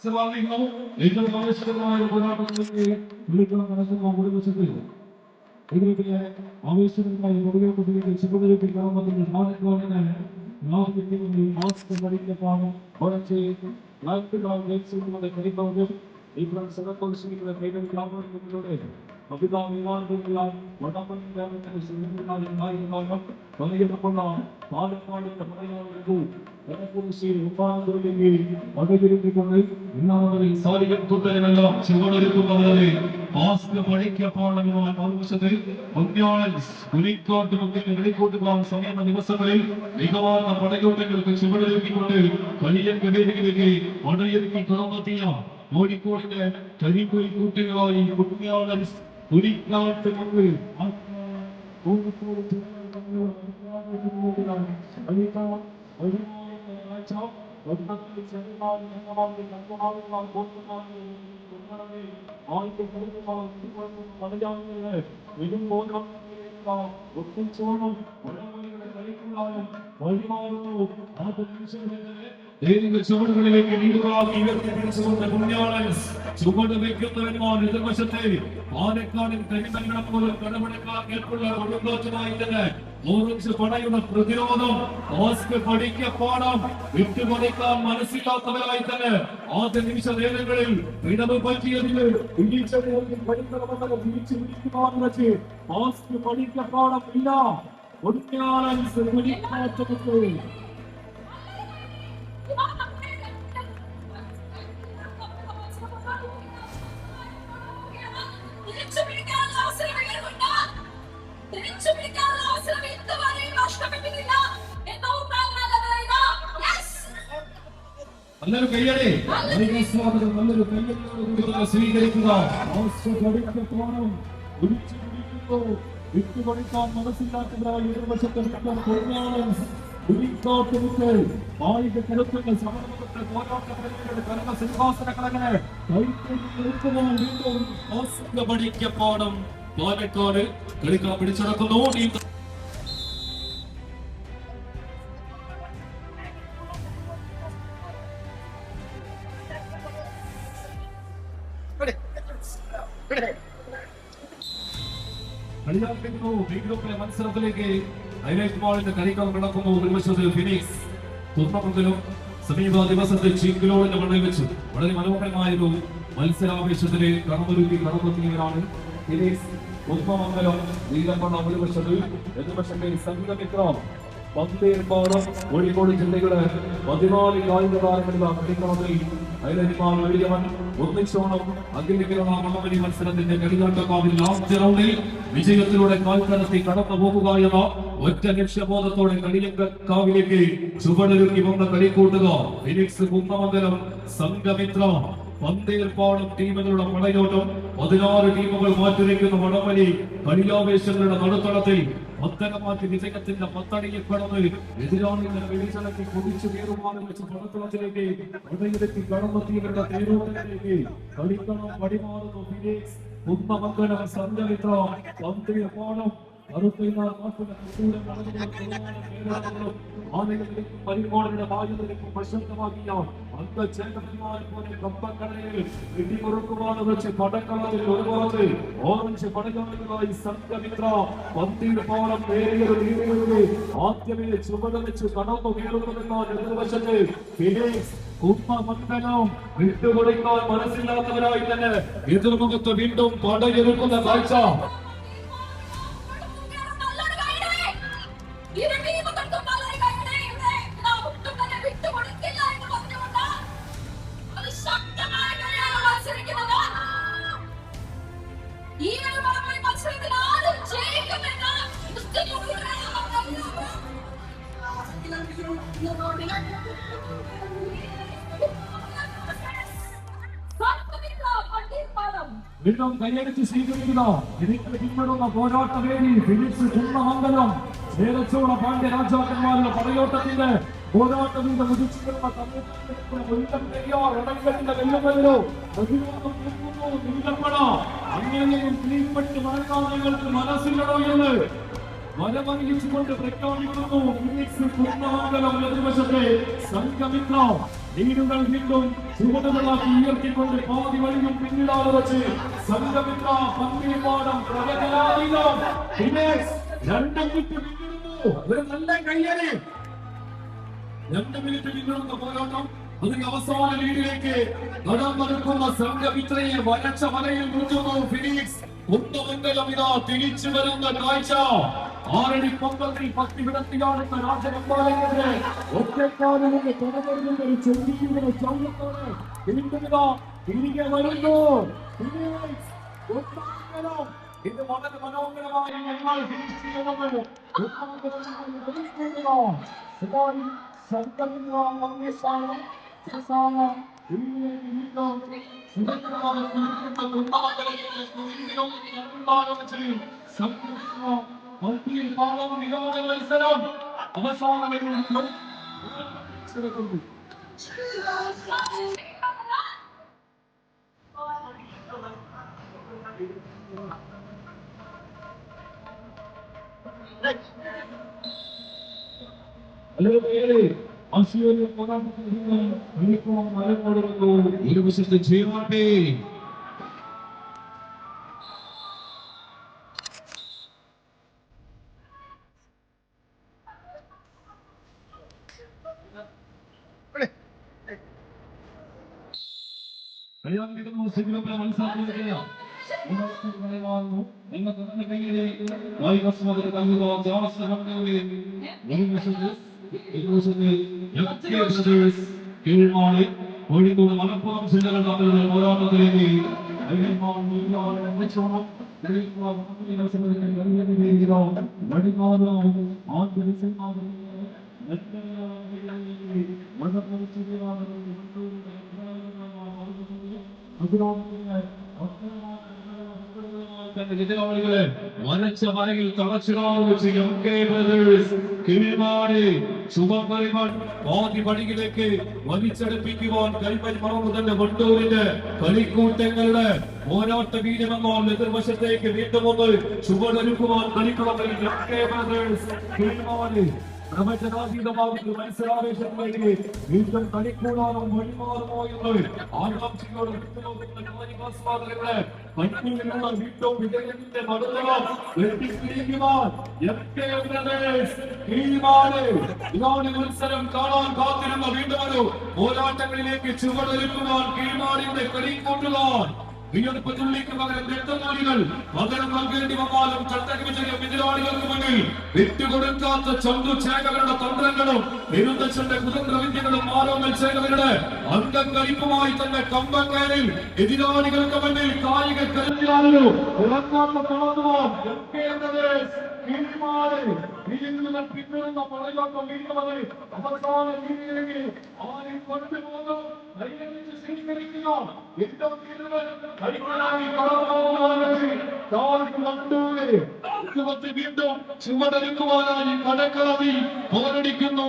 സ്വാഭാവികവും ഏറ്റവും ആവശ്യകരമായ പോരാട്ടത്തിലേക്ക് വിളിക്കണം നടക്കുന്ന ഒരു വശത്തിൽ ഇതിലേക്ക് ആവശ്യകരമായ മുറിവേൽപ്പിലേക്ക് ശുഭവിലേക്ക് ഗ്രാമത്തിന്റെ നാടുകാരനെ മാസ്ക് പഠിക്കപ്പാണ് കുറച്ച് നാട്ടുകാരുടെ കരിപ്പവരും ഈ സദസ്സുകളുടെ കൈകൾ ഗ്രാമങ്ങളിലൂടെ അഭിതാവിമാനങ്ങളാൽ വടമണ്ഡലത്തിന്റെ സുന്ദരനായ പണിയെടുക്കുന്ന പാലക്കാടിന്റെ മലയാളികൾക്ക് സാരികൾക്കുത്തരമെല്ലാം ചുവടൊരുക്കുന്നവരെ മാസ്ക് പഠിക്കപ്പാണെന്നുള്ള മറുവശത്തിൽ വെളിക്കോട്ടുകാർ സമയ ദിവസങ്ങളിൽ മികവാർന്ന പടയോട്ടങ്ങൾക്ക് ചുവടൊരുക്കിക്കൊണ്ട് കളിയങ്കവേദികളിലേക്ക് പടയൊരുക്കി തുറന്നെത്തിയ കോഴിക്കോടിന്റെ കരിപ്പൊലി കൂട്ടുകാരി കുട്ടിയാളൻ പുലിക്കാട്ട് ചുവടുകളിലേക്ക് ചുവട് വയ്ക്കുന്നവന്മാർ എതിർവശത്തെ പാലക്കാടിൽ കരിമരണം പോലും കടമടക്കാൻ കേൾക്കുള്ള കൊടുങ്കോച്ചുമായി തന്നെ ഓറഞ്ച് പടയുടെ പ്രതിരോധം മാസ്ക് പഠിക്കപ്പാടാം വിട്ടുപണിക്കാൻ മനസ്സിലാത്തവരായി തന്നെ ആദ്യ നിമിഷ നേരങ്ങളിൽ ഇടവ് പറ്റിയതിന് തിരിച്ചു പിടിക്കുവാൻ വെച്ച് മാസ്ക് പഠിക്കപ്പാടം ഇല്ല ഒടുങ്ങാളൻ നല്ലൊരു കയ്യടി സ്വാഗതം നല്ലൊരു കയ്യടിയോട് സ്വീകരിക്കുക വിട്ടുകൊടുക്കാൻ മനസ്സിലാക്കുന്നവരായി എതിർവശത്തെ ആയിരക്കണക്കിന് സമരമുഖത്തെ പോരാട്ടങ്ങളുടെ കർമ്മസിംഹാസനങ്ങളങ്ങനെ വീണ്ടും പഠിക്കപ്പാടം പാലക്കാട് കളിക്കാൻ പിടിച്ചടക്കുന്നു. മത്സരത്തിലേക്ക് ഹൈലൈറ്റ് കളിക്കാൻ കിടക്കുന്നു. ഒരുവശത്ത് ഫിനിക്സ് തുറമുഖലും സമീപ ദിവസത്തെ ചിങ്കിലോടിന്റെ മണ്ണിൽ വെച്ച് വളരെ മനോഹരമായൊരു മത്സരാവേശത്തിലെ കടമൊരുക്കി കടന്നെത്തിയവരാണ് ഫിനിക്സ്. ഉദ്മമംഗലം നീലപ്പണ്ണ ഒരുവശത്ത് എതിർവശത്തെ സംഘമിത്രം പന്തേർപ്പാടം കോഴിക്കോട് ജില്ലയുടെ 14 കായിക താരങ്ങളുടെ കളിക്കളത്തിൽ ഹൈലൈറ്റ് വെളിയവൻ ഒന്നിച്ചോണം അഖിലേന്ത്യാ വള്ളംകളി മത്സരത്തിന്റെ കളിയാട്ടക്കാവിൽ ലാസ്റ്റ് റൗണ്ടിൽ വിജയത്തിലൂടെ കാൽക്കടത്തി കടന്നു പോകുക എന്ന ഒറ്റ ലക്ഷ്യബോധത്തോടെ കളിയങ്കാവിലേക്ക് ചുവടൊരുക്കി വന്ന കളിക്കൂട്ടുക ഫിനിക്സ് കുന്നമംഗലം സംഘമിത്ര പന്തേർപ്പാടം ടീമുകളുടെ പടയോട്ടം 16 ടീമുകൾ മാറ്റിവെക്കുന്ന വടംവലി കളിയാവേശങ്ങളുടെ നടുത്തളത്തിൽ പത്തനമാറ്റി വിജയത്തിന്റെ പത്തടിയിൽ കടന്ന് എതിരാളികളെ വെളിച്ചടക്കി കുതിച്ചു കയറുവാനും വെച്ച് പടത്തളത്തിലേക്ക് ഉടയിലെത്തി കടന്നെത്തിയവരുടെ തേരോട്ടത്തിലേക്ക് കളിക്കണം വടിമാറുന്നു ഫിനിക്സ് കുന്നമംഗലം സംഘമിത്ര പന്തേർപ്പാടം പരിപാടിയുടെ ബാധ്യതയ്ക്കും പ്രശസ്തമാക്കിയ അംഗചേതന്മാരെ പോലെ കപ്പക്കടയിൽ വെടിമുറുക്കുവാണ് വെച്ച് പടക്കളത്തിൽ ഒരുപാട് ഓറഞ്ച് പടകളായി സംഘമിത്ര പന്തീർപ്പാടം നേരിയൊരു രീതികളിലെ ആദ്യമേ ചുവട് വെച്ച് കടന്നു വീഴുന്നതെന്ന എതിർവശത്ത് ഫിനിക്സ് കുന്നമംഗലം വിട്ടുകൊടുക്കാൻ മനസ്സിലാത്തവരായി തന്നെ എതിർമുഖത്ത് വീണ്ടും പടയെടുക്കുന്ന കാഴ്ച. വീണ്ടും കൈയടിച്ച് സ്വീകരിക്കുക. ഇതിന് പിന്നിടുന്ന പോരാട്ടവേദി ഫിനിക്സ് കുന്നമംഗലം ചേരച്ചോള പാണ്ഡ്യ രാജാക്കന്മാരുടെ പടയോട്ടത്തിന്റെ പോരാട്ടത്തിന്റെ മുതിച്ചിരുന്ന വെല്ലുമല്ലോ നീലപ്പട അങ്ങനെയും ക്ലീൻപെട്ട് മഴക്കാലങ്ങൾക്ക് മനസ്സിലടോ എന്ന് വരമറിയിച്ചുകൊണ്ട് പ്രഖ്യാപിക്കുന്നു ഫിനിക്സ് കുന്നമംഗലം എതിർവശത്തെ സംഘമിത്ര ലീഡുകൾ വീണ്ടും ചുവടുകളാക്കി ഉയർത്തിക്കൊണ്ട് പാതി വഴിയും പിന്നിടാതെ വെച്ച് സംഘമിത്ര പന്തിരിപ്പാടം പ്രവചനാതീതം ഫിനിക്സ് 2 മിനിറ്റ് പിന്നിടുന്നു. ഒരു നല്ല കയ്യടി. 2 മിനിറ്റ് പിന്നിടുന്ന പോരാട്ടം അതിന്റെ അവസാന ലീഡിലേക്ക് നടന്നെടുക്കുന്ന സംഘമിത്രയെ വരച്ച വലയിൽ മുറ്റുന്നു ഫിനിക്സ് കുന്നമംഗലം. ഇതാ തിരിച്ചു വരുന്ന കാഴ്ച. 6 അടി പൊക്കത്തിൽ 10 വിടത്തിയാടുന്ന രാജകമ്പാലയ്ക്കെതിരെ ഒറ്റക്കാലിൽ നിന്ന് തുടങ്ങുന്ന ഒരു ചെറിയ ചൗര്യത്തോടെ വീണ്ടും ഇതാ തിരികെ വരുന്നു ഫിനിക്സ് കുന്നമംഗലം. ഇത് വളരെ മനോഹരമായി ഞങ്ങൾ ഫിനിഷ് ചെയ്യുന്നത് അവസാനം ഇരുവശത്ത് ചെയ്യട്ടെ. കോഴിക്കോട് മലപ്പുറം ജില്ലകൾ തമ്മിലുള്ള പോരാട്ടത്തിലേക്ക് എതിരാളികളെ വരച്ച വരയിൽ തളച്ചിടാൻ വെച്ച് ആദ്യ പടിയിലേക്ക് വലിച്ചടുപ്പിക്കുവാൻ കൈപ്പരി മറന്നു തന്നെ വണ്ടൂരിന്റെ കളിക്കൂട്ടങ്ങളുടെ പോരാട്ട വീരമെന്നാൽ എതിർവശത്തേക്ക് വീണ്ടും ഒന്ന് ചുവടൊരുക്കുവാൻ കളിക്കുളത്തിൽ പ്രവചനാതീതമാകുന്ന മത്സരാവേശത്തിലേക്ക് വീണ്ടും കളിക്കൂടാനോ വഴിമാറുമോ എന്ന് ആകാംക്ഷയോട് വിട്ടുനോക്കുന്ന കണ്ണൂരിലുള്ള വീണ്ടും വിജയത്തിന്റെ നടുതളം വെട്ടിപ്പിടിക്കുവാൻ ഇതാണ് മത്സരം കാണാൻ കാത്തിരുന്ന വീണ്ടും ഒരു പോരാട്ടങ്ങളിലേക്ക് ചുവടൊരുക്കുവാൻ കീഴ്മാടിയുടെ കളിക്കൂട്ടുവാൻ വിയർപ്പ് തുള്ളിക്ക് പകരം രക്തനാളികൾ പകരം നൽകേണ്ടി വന്നാലും ചട്ടവിജയം എതിരാളികൾക്ക് മുന്നിൽ വിട്ടുകൊടുക്കാത്ത ചന്തുചേകവരുടെ തന്ത്രങ്ങളും വിരുദ്ധന്റെ കുതന്ത്രവിദ്യകളും ആരോമൽ ചേകവരുടെ അംഗങ്ങളിപ്പുമായി തന്നെ കമ്പങ്ങേരിൽ എതിരാളികൾക്ക് മുന്നിൽ കായിക കരുതിയാലോ ഉറങ്ങാത്ത കാണുവാൻ പിന്നിടുന്ന പടയോട്ടം വീഴുന്നത് അവസാന രീതിയിലേക്ക് ആരും കൊണ്ടുപോകുന്നു സ്വീകരിക്കുക വീണ്ടും ചുവടൊരുക്കുവാനായി കടക്കളവി പോരടിക്കുന്നു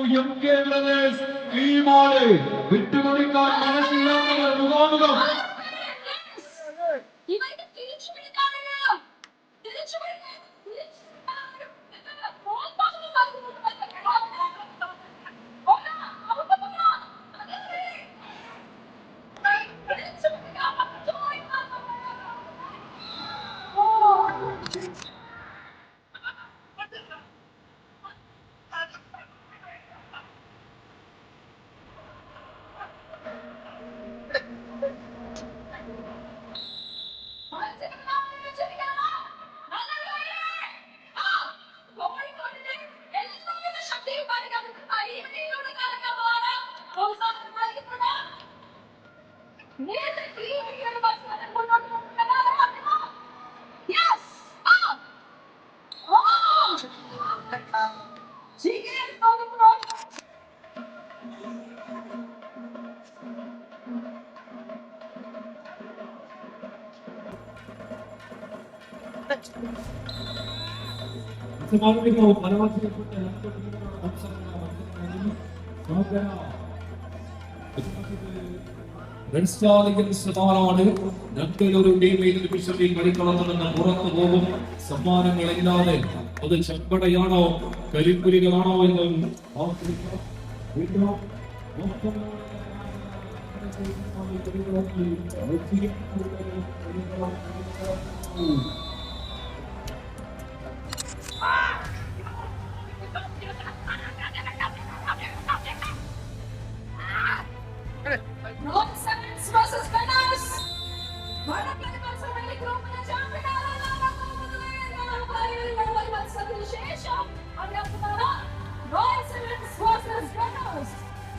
വിട്ടുകൊടുക്കാൻ മനസ്സിലാക്കുന്നത് മുഖാമുഖം സമ്മാനമാണ്. രണ്ടിലൊരു ടീമിൽ നിമിഷത്തിൽ കളിക്കളത്തിൽ നിന്ന് പുറത്തു പോകും. സമ്മാനങ്ങളില്ലാതെ അത് ചെമ്പടയാണോ കരിപ്പുലികളാണോ എന്ന്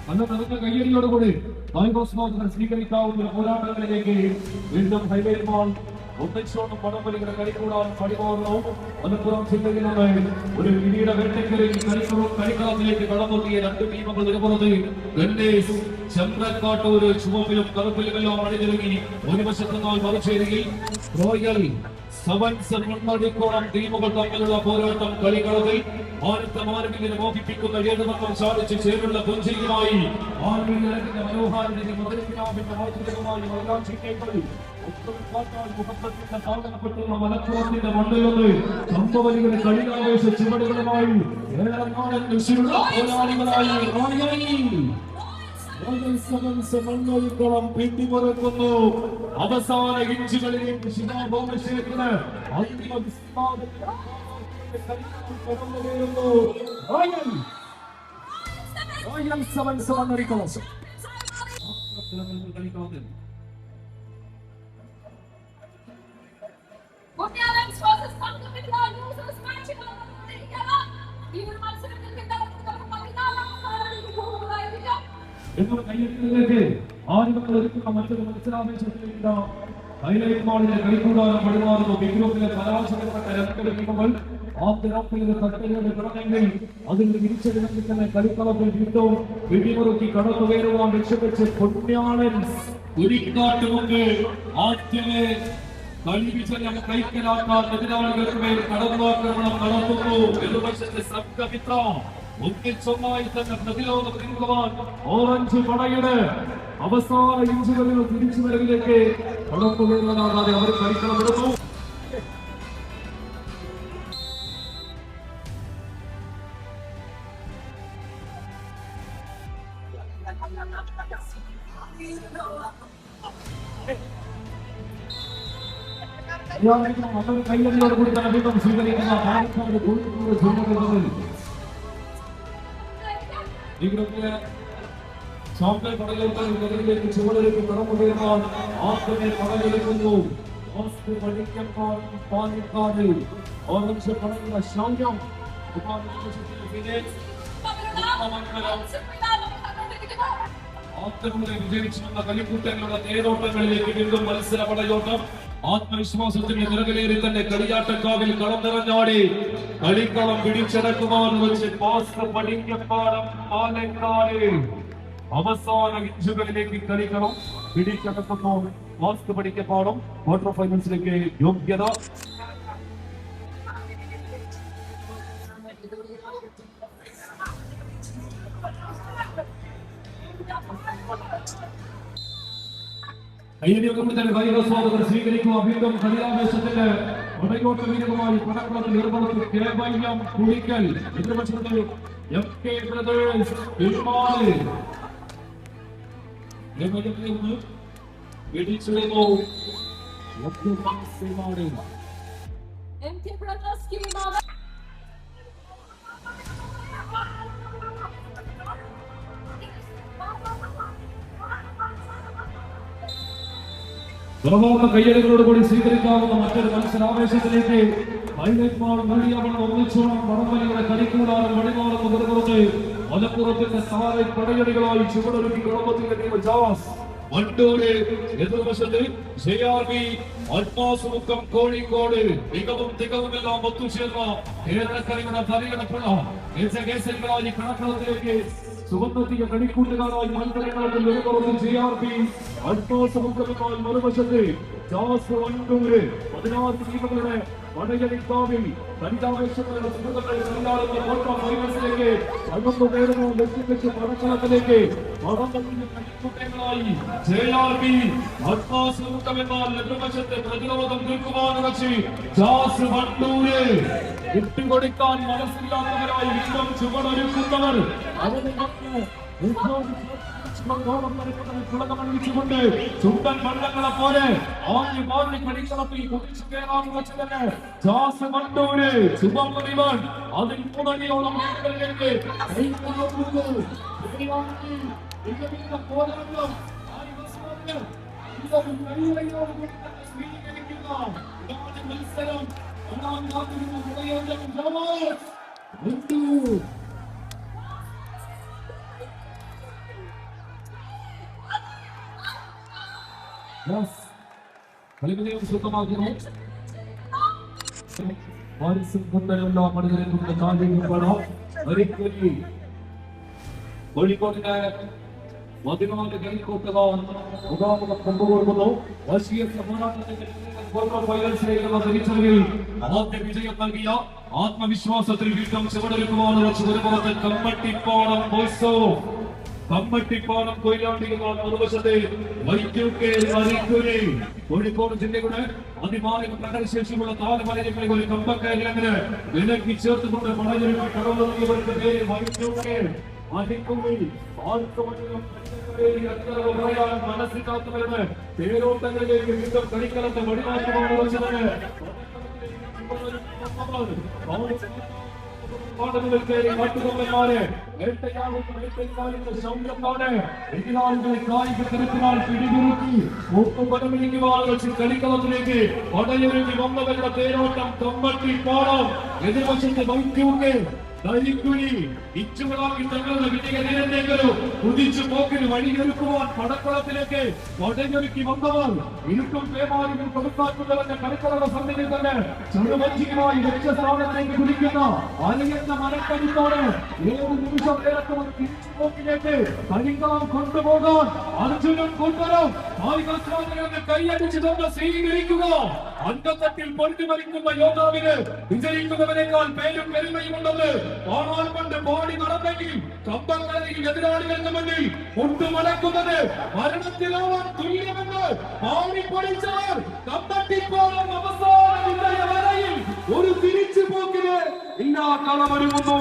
അന്ന് നടന്ന കയ്യടിയോടുകൂടി സ്വീകരിക്കാവുന്ന പോരാട്ടങ്ങളിലേക്ക് വീണ്ടും ഹൈലൈറ്റ് ബോൾ ഒന്നിച്ചോണ്ടും വടംവലികളുടെ കളിക്കൂടാൻ പടിമാറുന്നു. മലപ്പുറം ജില്ലയിൽ നിന്ന് ഒരു കിരീട വേട്ടയ്ക്കലിൽ കളിക്കളത്തിലേക്ക് കടന്നെത്തിയ രണ്ട് ടീമുകൾ നിലപുറത്ത് ഗണ്ടേസ് ചന്ദ്രക്കാട്ടൂര് ചുവപ്പിലും കറുപ്പിലുമെല്ലാം അണിനിറങ്ങി. ഒരു വശത്ത് നിന്നാൽ മറുചേരിയിൽ റോയൽ സെവൻസ് മുന്നടിക്കോളം ടീമുകൾ തമ്മിലുള്ള പോരാട്ടം കളികളത്തിൽ ആനത്തെ മാനവികനെ മോഹിപ്പിക്കുന്ന ഏതുമക്കം സാധിച്ച് ചേരുള്ള പുഞ്ചിരിയുമായി മനോഹാരിന്റെ മധുരക്കിനാവിന്റെ മാതൃകമായി മലപ്പുറത്തിന്റെ മണ്ണിൽ നിന്ന് സംഭവനികളെ കളിയാവേശ ചുവടുകളുമായി പോരാളികളായി മണ്ണൊഴുക്കളം പിന്തിമുറക്കുന്നു. അവസാന ഇഞ്ചുകളിലേക്ക് ശിലാഭൗമശേഖരന് അന്തിമ കയ്യെഴുത്തിലേക്ക് ആദ്യമക്കൾ ഒരുക്കുന്ന മറ്റൊരു മത്സരാവേശത്തിലേക്ക് ഹൈലൈറ്റ് ബോളിന്റെ കളിക്കൂടാനും വഴിമാറുന്നു. ബിഗ്രൂപ്പിലെ പരാജയപ്പെട്ട രണ്ട് ടീമുകൾ ആദ്യരാത്രിയിലെ തട്ടലുകളുടെ പിറന്നെങ്കിൽ അതിന്റെ തിരിച്ചടികളിൽ തന്നെ കളിക്കളത്തിൽ വീണ്ടും പിടിമുറുക്കി കടന്നു കയറുവാൻ ലക്ഷ്യവെച്ച് പൊന്നാളൻ കുരിക്കാട്ടുമുക്ക് ആദ്യമേ കളിവിജയം കൈക്കലാക്കാൻ എതിരാളികൾക്ക് മേൽ കടന്നാക്രമണം നടത്തുന്നു. എതിർവശത്തെ സംഘമിത്ര ഒന്നിച്ചൊന്നായി തന്നെ പ്രതിരോധം നീക്കുവാൻ ഓറഞ്ച് പടയുടെ അവസാന ഇഞ്ചുകളിൽ തിരിച്ചുവരവിലേക്ക് കടന്നുകയറാതെ അവർ കളിക്കണമെടുത്തു. കയ്യടിയോട് കൂടി തന്നെ വീണ്ടും സ്വീകരിക്കുന്ന പാലക്കാട് കോഴിക്കോട് ജില്ലകളിൽ ഈ ഗ്രൂപ്പിലെ ചാമ്പ്യൻ പടയോട്ടങ്ങളിലേക്ക് ചുവടിലേക്ക് കടന്നുകയറാൻ ആദ്യമേ പടയെടുക്കുന്നു. പാലക്കാട് ഓറഞ്ച് പടയുള്ള ശൗര്യം ആദ്യമേ വിജയിച്ചിരുന്ന കളിക്കൂട്ടങ്ങളുടെ നേരോട്ടങ്ങളിലേക്ക് വീണ്ടും മത്സര പടയോട്ടം ആത്മവിശ്വാസത്തിന്റെ നിറകിലേറി തന്നെ കളിയാട്ടക്കാവിൽ കളം നിറഞ്ഞാടി കളിക്കളം പിടിച്ചടക്കുവാൻ വെച്ച് പാസ് പടിക്കപ്പാടം പാലക്കാട് അവസാന ഇഞ്ചുകളിലേക്ക് കളിക്കളം പിടിച്ചടക്കുന്നു. പാസ് പടിക്കപ്പാടം ക്വാർട്ടർ ഫൈനൽസിലേക്ക് യോഗ്യത. കൈവസ്വാദകർ സ്വീകരിക്കുക. വീണ്ടും കളിയാവേശത്തിന്റെ ഒടയോട്ട വീരവുമായി പടക്കളത്തിൽ നിർമ്മാണത്തിൽ കേവല്യം കുളിക്കൽ എതിർപക്ഷത്തിൽ FK ബ്രദേഴ്സ് പിടിച്ചിടുന്നു. തുറമുഖ കയ്യടികളോട് കൂടി സ്വീകരിക്കാവുന്ന മറ്റൊരു മത്സരാവേശത്തിലേക്ക് ഹൈലൈറ്റ് ബോൾ മീഡിയവൺ ഒന്നിച്ചോണം വടംവലിയുടെ കളിക്കൂടാനും വഴിമാറുന്ന പുറത്ത് മലപ്പുറത്തിന്റെ സാറേ പടയടികളായി ചുവടൊരുക്കി കുടുംബത്തിന്റെ ടീം ജാസ് വണ്ടൂര് എതിർവശത്ത് JRB അൽമാസുമുക്കം കോഴിക്കോട് മികവും തികവുമെല്ലാം ഒത്തുചേർന്ന കേരളക്കരയുടെ പരിഗണപ്പുള്ള കേസരികളായി കണക്കളത്തിലേക്ക് സുഗന്ധത്തിയ കളിക്കൂട്ടുകാരായി മത്സരങ്ങളിൽ നിലകൊള്ളുന്ന JRB അൽമാസുമുക്കവുമായി മറുവശത്ത് ജാസ് വണ്ടൂര് 16 ടീമുകളുടെ വടകരക്കാവിൽ കലിതാവേശങ്ങളുടെ സുഹൃത്തുക്കൾ കളിയാടുന്ന ക്വാർട്ടർ ഫൈനൽസിലേക്ക് അകന്നു കയറുന്ന ലക്ഷ്യമിച്ച് പടക്കളത്തിലേക്ക് ായി JRB ആത്മാസുഖമെന്നാൽ എതിർവശത്തെ പ്രതിരോധം നിൽക്കുവാനുവച്ച് ജാസ് വണ്ടൂര് വിട്ടുകൊടുക്കാൻ മനസ്സില്ലാത്തവരായി വീണ്ടും ചുവടൊരുക്കുന്നവർ ുകൊണ്ട് ചുണ്ടൻ വള്ളങ്ങളെ പോലെ ആഞ്ഞു മാറി കളിക്കളത്തിൽ കുതിച്ചു കയറാൻ വെച്ച് തന്നെ ജാസ് വണ്ടൂര് ശുഭം അതിൽ മുതലിയോളം മത്സരം കളിവിജയം സ്വന്തമാക്കുന്നു. കോഴിക്കോടിന്റെ 14 കളിക്കൂട്ടുകാർ മുഖാമുഖം കൊണ്ടുകൊടുക്കുന്നു. ദേശീയ പോരാട്ടത്തിന്റെ ക്വാർട്ടർ ഫൈനൽസിലേക്കുള്ള തിരിച്ചറിവിൽ ആദ്യ വിജയം നൽകിയ ആത്മവിശ്വാസത്തിൽ വീണ്ടും ചുവടൊരുക്കുവാനുള്ള ചുവടുപുറത്ത് കമ്മട്ടിപ്പാടം കൊയിലാണ്ടികളാണ്. മറുവശത്തെ കോഴിക്കോട് ജില്ലയുടെ അതിമാലിക പ്രകടനശേഷിയുള്ള താലമലയങ്ങളെ ഒരു കമ്പക്കാരിലങ്ങനെ വിലക്കി ചേർത്തുകൊണ്ട് പടയൊരുക്കി കടന്നു നൽകിയവരുടെ പേര് മനസ്സിലാത്തവരുടെ തേരോട്ടങ്ങളിലേക്ക് വീണ്ടും കളിക്കളത്തെ വഴിമാറ്റമാണ് വെച്ചത്. കാട്ടുകൊമ്പന്മാരെ കായിക തരത്തിനാൽ പിടിമുറുക്കി ഒപ്പുപരമിരിക്കുവാൻ വെച്ച് കളിക്കളത്തിലേക്ക് പടയൊരുക്കി വന്നവരുടെ തേരോട്ടം കമ്മട്ടിപ്പാടം എതിർവശത്തെ വൈദ്യുക്കെ ധരിക്കുഴി ഇച്ചുകളാക്കി തങ്ങളുടെ വിജയനേരെങ്കിലും കുതിച്ചു പോക്കിന് വഴിയൊരുക്കുവാൻ പടക്കളത്തിലേക്ക് പടയൊരുക്കി വന്നവർ ഇരുട്ടും പേമാരികൾ കൊടുക്കാക്കുന്നവരുടെ കളിക്കളയുടെ സന്നിധിയിൽ തന്നെ ചെറുവഞ്ചിയുമായി ലക്ഷ്യസ്ഥാനത്തേക്ക് കുതിക്കുന്ന അലയുന്ന മനക്കരുത്തോടെ 7 നിമിഷം നേരത്തെ ഒരു തിരിച്ചുപോക്കിലേക്ക് കളിക്കളം കൊണ്ടുപോകാൻ അർജുനൻ കൊണ്ടുവരും. കൈയടിച്ച് തന്നെ സ്വീകരിക്കുക. അന്തത്തട്ടിൽ പൊട്ടിമരിക്കുന്ന യോദ്ധാവിന് വിജയിക്കുന്നവനേക്കാൾ പേരും പെരുമയുമുണ്ടെന്ന് കാണാൻ കൊണ്ട് പാടി നടന്നെങ്കിൽ കമ്പങ്ങളിൽ എതിരാളികളുടെ മുന്നിൽ കൊണ്ടുമടക്കുന്നത് മരണത്തിലാവാൻ തുല്യമെന്ന് പാടി പഠിച്ചവർ കമ്പട്ടിപ്പോളം അവസാന വിജയവരയിൽ ഒരു തിരിച്ചുപോക്കിന് എല്ലാ കളമൊരുങ്ങുന്നു.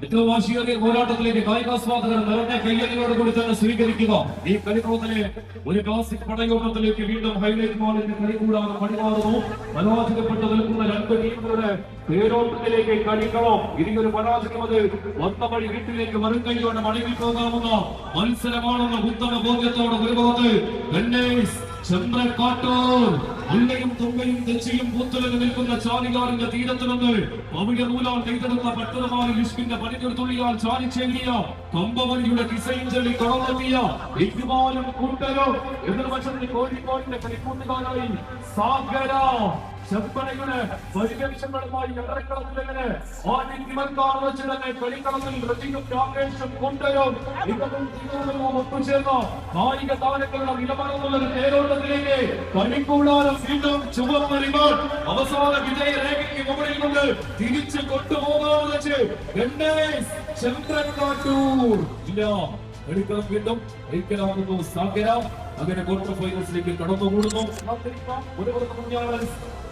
ഏറ്റവും വാശിയേറിയ പോരാട്ടത്തിലേക്ക് കായികാസ്വാദകർ നിറഞ്ഞ കയ്യടിയോട് കൂടി തന്നെ സ്വീകരിക്കുക. ഈ കളിക്കളത്തിലെ ഒരു ക്ലാസിക് പടയോട്ടത്തിലേക്ക് വീണ്ടും ഹൈലൈറ്റ് മോളിന്റെ കളികൂടാതെ പടിമാറുന്നു. പരാജയപ്പെട്ട് നിൽക്കുന്ന 2 ടീമുകളുടെ തേരോട്ടത്തിലേക്ക് കളിക്കളം ഇനിയൊരു പരാജയം അത് വന്ന വഴി വീട്ടിലേക്ക് വരും കൈയോടെ മടങ്ങി പോകാവുന്ന മത്സരമാണെന്ന ഉത്തമ ബോധ്യത്തോടെ ഒരു ഭാഗത്ത് ചന്ദ്രക്കാട്ടൂർ മുല്ലയും തുമ്പയും തെച്ചിയും പൂത്തുലഞ്ഞു നിൽക്കുന്ന ചാലിയാറിന്റെ തീരത്ത് നിന്ന് അവിടെ നൂലാൽ നെയ്തെടുത്ത പട്ടണമായ ലിഷ്കിന്റെ പണികൾ തുള്ളിയാൽ ചാലിച്ചേകിയ കമ്പവലിയുടെ കിസയും ചൊല്ലി കടന്നെത്തിയ ഇഗ്മാലും കൂട്ടരും എതിർവശത്ത് കോഴിക്കോടിന്റെ കളിക്കൂട്ടുകാരായി സാഗര ചെമ്പനയുടെ പരിവേഷങ്ങളുമായി എടക്കളത്തിലെങ്ങനെ വെച്ച് തന്നെ കളിക്കളത്തിൽ റജിയും രാകേഷും കൊണ്ടരും ഒത്തുചേർന്ന കായിക താരങ്ങളുടെ നിലവാരമുള്ള തേരോട്ടത്തിലേക്ക് കളിക്കൂടാനും വീണ്ടും ചുവപ്പറിവാൻ അവസാന വിജയരേഖയ്ക്ക് മുകളിൽ കൊണ്ട് തിരിച്ചു കൊണ്ടുപോകാമെന്ന് വെച്ച് ചന്ദ്രക്കാട്ടൂർ ഇല്ല കളിക്കളം വീണ്ടും ഐക്യരാകുന്നു. സാഗര അങ്ങനെ ക്വാർട്ടർ ഫൈനൽസിലേക്ക് കടന്നുകൂടുന്നു.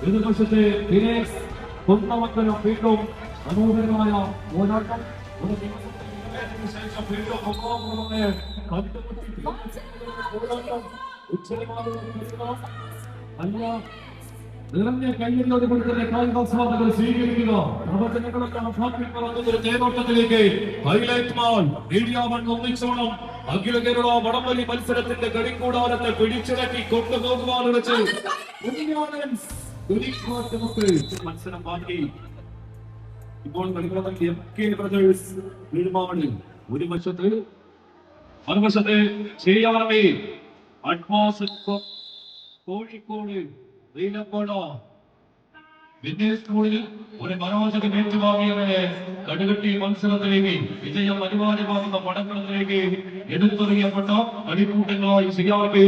എതിർവശത്തെ ഫിനിക്സ് കൊന്നമംഗലം വീണ്ടും മനോഹരമായ പോരാട്ടം. ഒരു ദിവസത്തിന് ശേഷം വീണ്ടും നിറഞ്ഞ കയ്യടിയോട് കൂടി തന്നെ കായികാസ്വാദകർ സ്വീകരിക്കുക. പ്രവചനങ്ങളൊക്കെ തേരോട്ടത്തിലേക്ക് ഹൈലൈറ്റ് മാൾ മീഡിയ വൺ ഒന്നിച്ചോണം അഖില കേരള വടംവലി മത്സരത്തിന്റെ കളിക്കൂടാരത്തെ പിടിച്ചിറക്കി കൊണ്ടുപോകുവാനുള്ള മത്സരം ബാക്കി. ഇപ്പോൾ കളിക്കളത്തിൽ MK ബ്രദേഴ്സ് വീടുമാവണി ഒരു വശത്ത്, മറുവശത്ത് JRB അഡ്വാൻസ് കോഴിക്കോട് നീലക്കോട വിന്നേഴ്സ് സ്കൂളിൽ ഒരു മനോജകം ഏറ്റുവാങ്ങിയവരെ കടുകട്ടി മത്സരത്തിലേക്ക് വിജയം അനിവാര്യമാകുന്ന പടക്കളത്തിലേക്ക് എടുത്തെറിയപ്പെട്ട അടിക്കൂട്ടങ്ങളായി സിയാബെ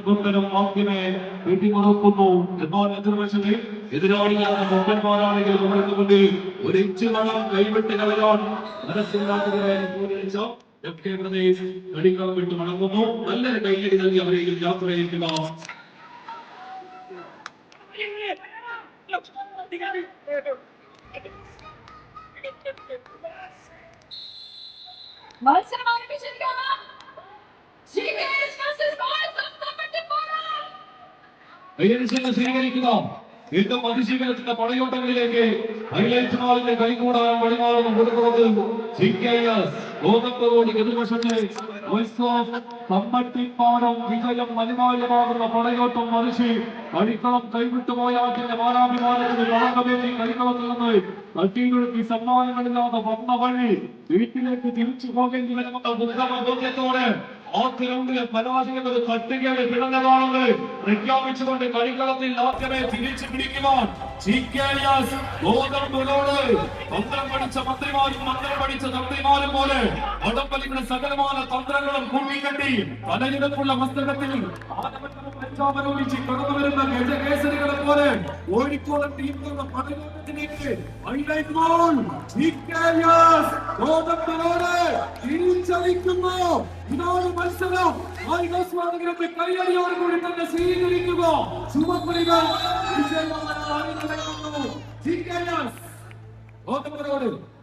ഗുണ്ടനും ആദ്യമേ വെട്ടിമുടക്കുന്നു. എന്നാൽ എതിർവശത്ത് എതിരാളിയായ മുമ്പന്മാരാണെങ്കിൽ മുടക്കുകൊണ്ട് ഒരു ഇഞ്ച് വളം കൈവിട്ട് കളയാൻ മനസ്സിലാക്കുകയെ കളിക്കളം വിട്ട് മടങ്ങുന്നു. നല്ലൊരു കൈയടി നൽകി അവരെയും യാത്രയേൽക്കുക. മത്സരം ആരംഭിച്ചിരിക്കുകയാണ്. സ്വീകരിക്കുക. വീണ്ടും അതിശീലത്തിന്റെ പടയോട്ടങ്ങളിലേക്ക് ഹൈലൈറ്റ് മാളിന്റെ കൈകൂടാൻ വഴിമാറുന്ന കൊടുക്കുന്നത് ഗോതമ്പ് എതിർവശത്തെ കമ്മട്ടിപ്പാടം വിജയം അനിവാര്യമാകുന്ന പടയോട്ടം മറിച്ച് കളിക്കളം കൈവിട്ടുപോയാറ്റിന്റെ മാനാഭിമാനത്തിന് കളങ്കമേറ്റി കളിക്കളത്തിൽ നിന്ന് തട്ടിയൊഴുക്കി സമ്മാനങ്ങളില്ലാതെ വന്ന വഴി വീട്ടിലേക്ക് തിരിച്ചു പോകേണ്ടി വരുന്ന ബോധ്യത്തോടെ ആദ്യ റൗണ്ടിലെ പരാജയങ്ങൾ തട്ടുകയുടെ പിടഞ്ഞതാണെന്ന് പ്രഖ്യാപിച്ചുകൊണ്ട് കളിക്കളത്തിൽ ആദ്യമേ തിരിച്ചു പിടിക്കുവാൻ ഗോതമ്പോട് തന്ത്രം പഠിച്ച മന്ത്രിമാരും മന്ത്രം പഠിച്ച തന്ത്രിമാരും പോലെ വടംവലിക്കുന്ന സകലമായ തന്ത്രങ്ങളും കൂട്ടിക്കെട്ടി തലയെടുപ്പുള്ള മസ്തകത്തിൽ പ്രഖ്യാപനോടിച്ച് കടന്നു വരുന്ന ഗജകേസരികളെ പോലെ കോഴിക്കോട് ടീമുകളുടെ പടയോട്ടത്തിലേക്ക് ഗോതമ്പോട് തിരിച്ചടിക്കുന്നു. ഇതാണ് മത്സരം. ആയിരത്തി കൈയടിയോട് കൂടി തന്നെ സ്വീകരിക്കുക. ചുമപ്പുലികൾ വിജയമാണ്. ഗോതമ്പോട്